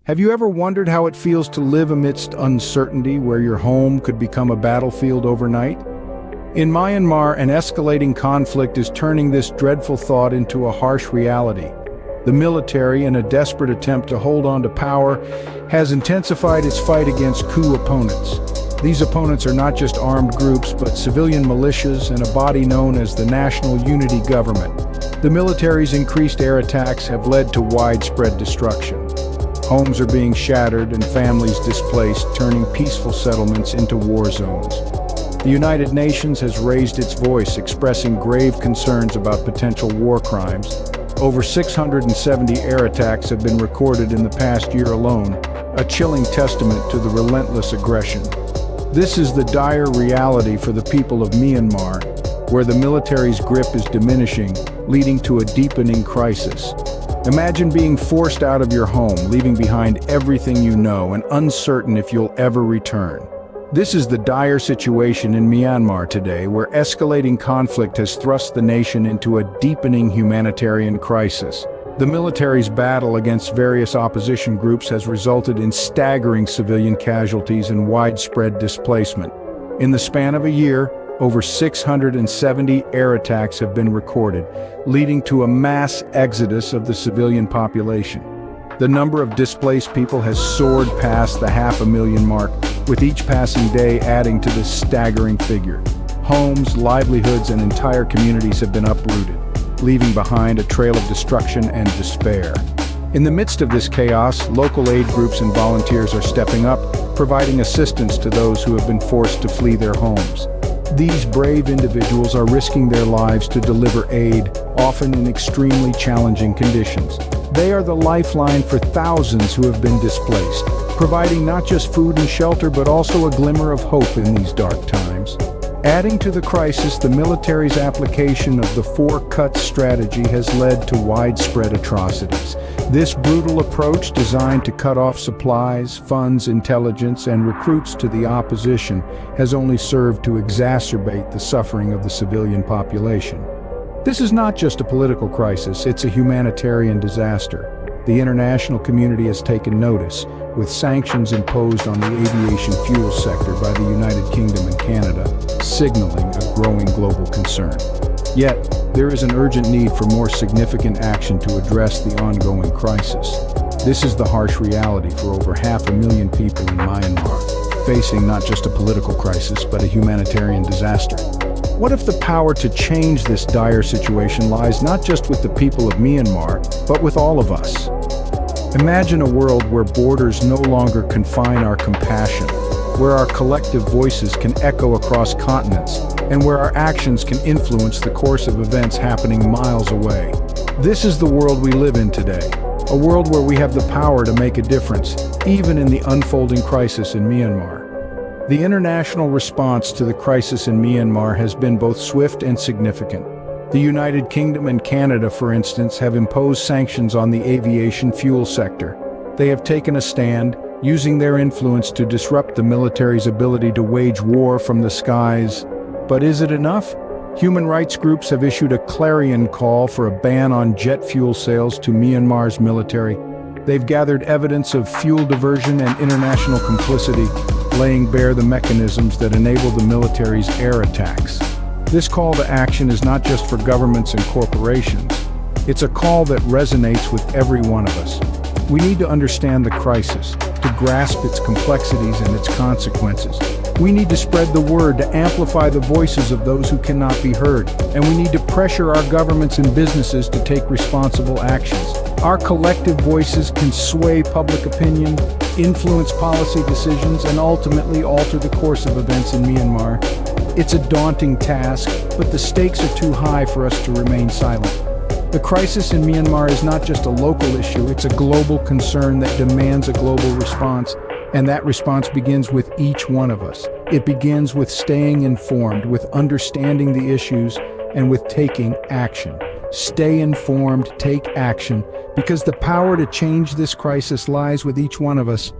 Have you ever wondered how it feels to live amidst uncertainty, where your home could become a battlefield overnight? In Myanmar, an escalating conflict is turning this dreadful thought into a harsh reality. The military, in a desperate attempt to hold on to power, has intensified its fight against coup opponents. These opponents are not just armed groups, but civilian militias and a body known as the National Unity Government. The military's increased air attacks have led to widespread destruction. Homes are being shattered and families displaced, turning peaceful settlements into war zones. The United Nations has raised its voice, expressing grave concerns about potential war crimes. Over 670 air attacks have been recorded in the past year alone, a chilling testament to the relentless aggression. This is the dire reality for the people of Myanmar, where the military's grip is diminishing, leading to a deepening crisis. Imagine being forced out of your home, leaving behind everything you know, and uncertain if you'll ever return. This is the dire situation in Myanmar today, where escalating conflict has thrust the nation into a deepening humanitarian crisis. The military's battle against various opposition groups has resulted in staggering civilian casualties and widespread displacement. In the span of a year, over 670 air attacks have been recorded, leading to a mass exodus of the civilian population. The number of displaced people has soared past the 500,000 mark, with each passing day adding to this staggering figure. Homes, livelihoods, and entire communities have been uprooted, leaving behind a trail of destruction and despair. In the midst of this chaos, local aid groups and volunteers are stepping up, providing assistance to those who have been forced to flee their homes. These brave individuals are risking their lives to deliver aid, often in extremely challenging conditions. They are the lifeline for thousands who have been displaced, providing not just food and shelter but also a glimmer of hope in these dark times. Adding to the crisis, the military's application of the four cuts strategy has led to widespread atrocities. This brutal approach, designed to cut off supplies, funds, intelligence, and recruits to the opposition, has only served to exacerbate the suffering of the civilian population. This is not just a political crisis, it's a humanitarian disaster. The international community has taken notice, with sanctions imposed on the aviation fuel sector by the United Kingdom and Canada, signaling a growing global concern. Yet, there is an urgent need for more significant action to address the ongoing crisis. This is the harsh reality for over 500,000 people in Myanmar, facing not just a political crisis, but a humanitarian disaster. What if the power to change this dire situation lies not just with the people of Myanmar, but with all of us? Imagine a world where borders no longer confine our compassion, where our collective voices can echo across continents, and where our actions can influence the course of events happening miles away. This is the world we live in today, a world where we have the power to make a difference, even in the unfolding crisis in Myanmar. The international response to the crisis in Myanmar has been both swift and significant. The United Kingdom and Canada, for instance, have imposed sanctions on the aviation fuel sector. They have taken a stand, using their influence to disrupt the military's ability to wage war from the skies. But is it enough? Human rights groups have issued a clarion call for a ban on jet fuel sales to Myanmar's military. They've gathered evidence of fuel diversion and international complicity, laying bare the mechanisms that enable the military's air attacks. This call to action is not just for governments and corporations. It's a call that resonates with every one of us. We need to understand the crisis, to grasp its complexities and its consequences. We need to spread the word, to amplify the voices of those who cannot be heard. And we need to pressure our governments and businesses to take responsible actions. Our collective voices can sway public opinion, influence policy decisions, and ultimately alter the course of events in Myanmar. It's a daunting task, but the stakes are too high for us to remain silent. The crisis in Myanmar is not just a local issue, it's a global concern that demands a global response, and that response begins with each one of us. It begins with staying informed, with understanding the issues, and with taking action. Stay informed, take action, because the power to change this crisis lies with each one of us.